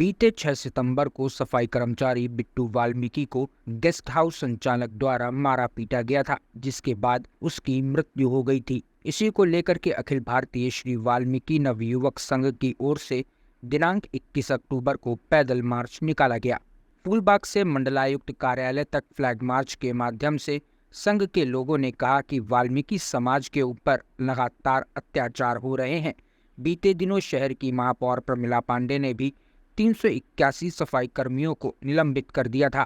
बीते 6 सितंबर को सफाई कर्मचारी बिट्टू वाल्मीकि को गेस्ट हाउस संचालक द्वारा मारा पीटा गया था, जिसके बाद उसकी मृत्यु हो गई थी। इसी को लेकर के अखिल भारतीय श्री वाल्मीकि नवयुवक संघ की ओर से दिनांक 21 अक्टूबर को पैदल मार्च निकाला गया। फूलबाग से मंडलायुक्त कार्यालय तक फ्लैग मार्च के माध्यम से संघ के लोगों ने कहा कि वाल्मीकि समाज के ऊपर लगातार अत्याचार हो रहे हैं। बीते दिनों शहर की महापौर प्रमिला पांडे ने भी 381 सफाई कर्मियों को निलंबित कर दिया था।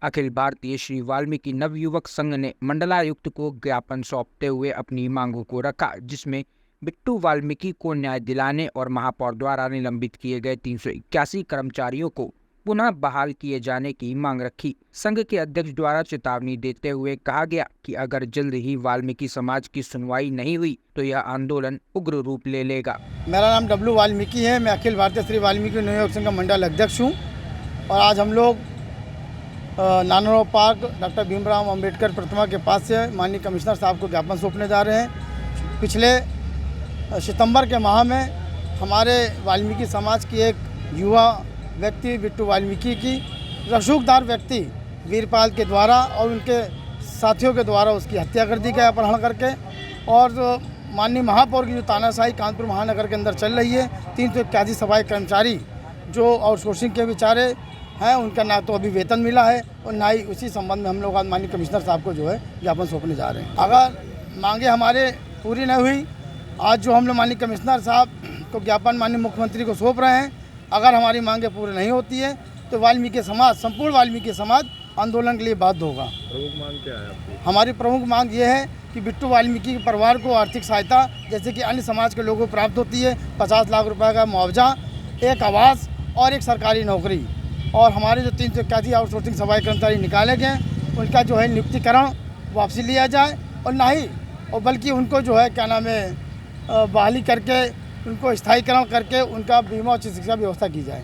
अखिल भारतीय श्री वाल्मीकि नवयुवक संघ ने मंडलायुक्त को ज्ञापन सौंपते हुए अपनी मांगों को रखा, जिसमें बिट्टू वाल्मीकि को न्याय दिलाने और महापौर द्वारा निलंबित किए गए 381 कर्मचारियों को पुनः बहाल किए जाने की मांग रखी। संघ के अध्यक्ष द्वारा चेतावनी देते हुए कहा गया कि अगर जल्द ही वाल्मीकि समाज की सुनवाई नहीं हुई तो यह आंदोलन उग्र रूप ले लेगा। मेरा नाम डब्लू वाल्मीकि है। मैं अखिल भारतीय श्री वाल्मीकि नवयुवक संघ का मंडल अध्यक्ष हूँ और आज हम लोग नानोराव पार्क डॉक्टर भीमराव अंबेडकर प्रतिमा के पास से माननीय कमिश्नर साहब को ज्ञापन सौंपने जा रहे हैं। पिछले सितंबर के माह में हमारे वाल्मीकि समाज की एक युवा व्यक्ति बिट्टू वाल्मीकि की रसूखदार व्यक्ति वीरपाल के द्वारा और उनके साथियों के द्वारा उसकी हत्या कर दी गई अपहरण करके। और माननीय महापौर की जो तानाशाही कानपुर महानगर के अंदर चल रही है, 381 सफाई कर्मचारी जो आउटसोर्सिंग के बेचारे हैं, उनका ना तो अभी वेतन मिला है और ना ही उसी संबंध में हम लोग आज माननीय कमिश्नर साहब को जो है ज्ञापन सौंपने जा रहे हैं। अगर मांगे हमारे पूरी नहीं हुई, आज जो हम लोग माननीय कमिश्नर साहब को ज्ञापन माननीय मुख्यमंत्री को सौंप रहे हैं, अगर हमारी मांगे पूरी नहीं होती है तो वाल्मीकि समाज, संपूर्ण वाल्मीकि समाज आंदोलन के लिए बाध्य होगा। प्रमुख मांग क्या है आपकी? हमारी प्रमुख मांग ये है कि बिट्टू वाल्मीकि के परिवार को आर्थिक सहायता जैसे कि अन्य समाज के लोगों को प्राप्त होती है, 50 लाख रुपए का मुआवजा, एक आवास और एक सरकारी नौकरी। और हमारे जो 381 आउटसोर्सिंग सफाई कर्मचारी निकाले गए उनका जो है नियुक्तिकरण वापसी लिया जाए और ना ही और बल्कि उनको जो है क्या नाम है बहाली करके उनको स्थायीकरण करके उनका बीमा और चिकित्सा व्यवस्था की जाए।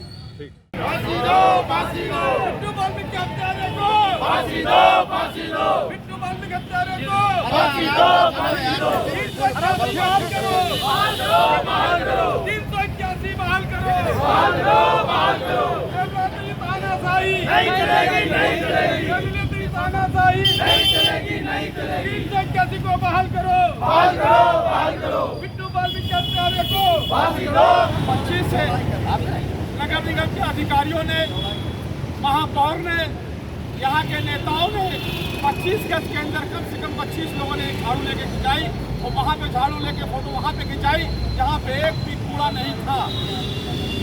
फांसी दो, फांसी दो, बिट्टू वाल्मीकि हत्यारे को फांसी दो, फांसी दो, बिट्टू वाल्मीकि हत्यारे को फांसी दो, फांसी दो, 381 बहाल करो, बहाल करो, बहाल करो, 381 बहाल करो, बहाल करो, बहाल करो। ये तानाशाही नहीं चलेगी, नहीं चलेगी, ये तानाशाही नहीं चलेगी, नहीं चलेगी। 381 को बहाल करो, बहाल करो, बहाल करो, बिट्टू वाल्मीकि हत्यारे को फांसी दो। 25 से नगर निगम के अधिकारियों ने, महापौर ने, यहाँ के नेताओं ने 25 गज के अंदर कम से कम 25 लोगों ने झाड़ू लेके खिंचाई और वहाँ पे झाड़ू लेके फोटो वहाँ पे खिंचाई जहाँ पे एक भी कूड़ा नहीं था।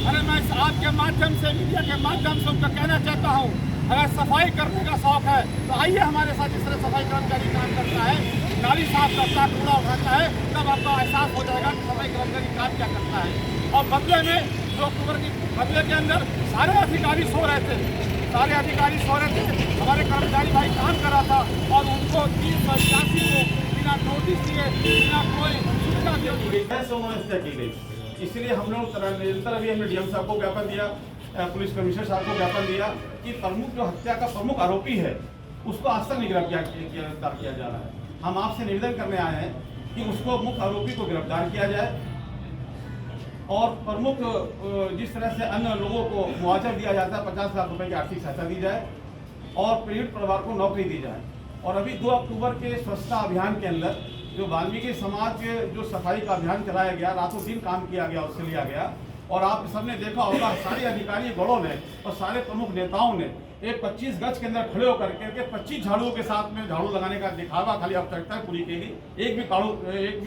अरे मैं आपके माध्यम से, मीडिया के माध्यम से उनको कहना चाहता हूँ, अगर सफाई करने का शौक है तो आइए हमारे साथ। जिस तरह सफाई कर्मचारी काम करता है, नाली साफ करता है, कूड़ा उठाता है, तब आपको एहसास हो जाएगा कि सफाई कर्मचारी काम क्या करता है। और बदले में 2 अक्टूबर की बदले के अंदर सारे अधिकारी सो रहे थे, सारे अधिकारी सो रहे थे, हमारे कर्मचारी भाई काम कर रहा था और उनको 381 को बिना नोटिस दिए, बिना कोई सूचना दिए इसलिए हम लोग निरंतर अभी हमने डीएम साहब को ज्ञापन दिया, पुलिस कमिश्नर साहब को ज्ञापन दिया कि प्रमुख जो हत्या का प्रमुख आरोपी है उसको आज तक नहीं गिरफ्तार किया जा रहा है। हम आपसे निवेदन करने आए हैं कि उसको मुख्य आरोपी को गिरफ्तार किया जाए और प्रमुख जिस तरह से अन्य लोगों को मुआवजा दिया जाता है, 50 लाख रुपए की आर्थिक सहायता दी जाए और पीड़ित परिवार को नौकरी दी जाए। और अभी 2 अक्टूबर के स्वच्छता अभियान के अंदर जो वाल्मीकि समाज के जो सफाई का अभियान चलाया गया, रातों दिन काम किया गया, उससे लिया गया। और आप सबने देखा होगा सारे अधिकारी बड़ों ने और सारे प्रमुख नेताओं ने एक 25 गज के अंदर खड़े होकर के 25 झाड़ुओं के साथ में झाड़ू लगाने का दिखावा खाली आवश्यकता पूरी के लिए एक भी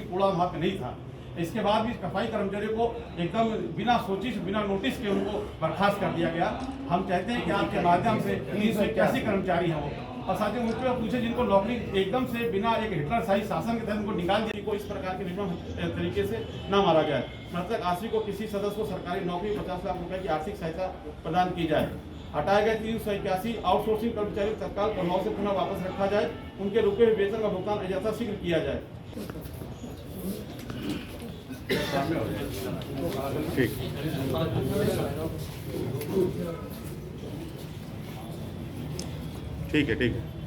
कूड़ा वहाँ पे नहीं था। इसके बाद भी सफाई कर्मचारियों को एकदम बिना सोची से, बिना नोटिस के उनको बर्खास्त कर दिया गया। हम चाहते हैं कि आपके माध्यम से 381 कर्मचारी हैं वो और साथ ही उनको पूछे जिनको नौकरी एकदम से बिना एक हिटलरशाही शासन के तहत उनको निकाल दिया, को इस प्रकार के निर्मम तरीके से न मारा जाए। मृतक आश्रित को किसी सदस्य को सरकारी नौकरी 50 लाख रुपए की आर्थिक सहायता प्रदान की जाए। हटाए गए 381 आउटसोर्सिंग कर्मचारी तत्काल प्रभाव से पुनः वापस रखा जाए। उनके रुके हुए वेतन का भुगतान यथाशीघ्र किया जाए। ठीक है, ठीक है।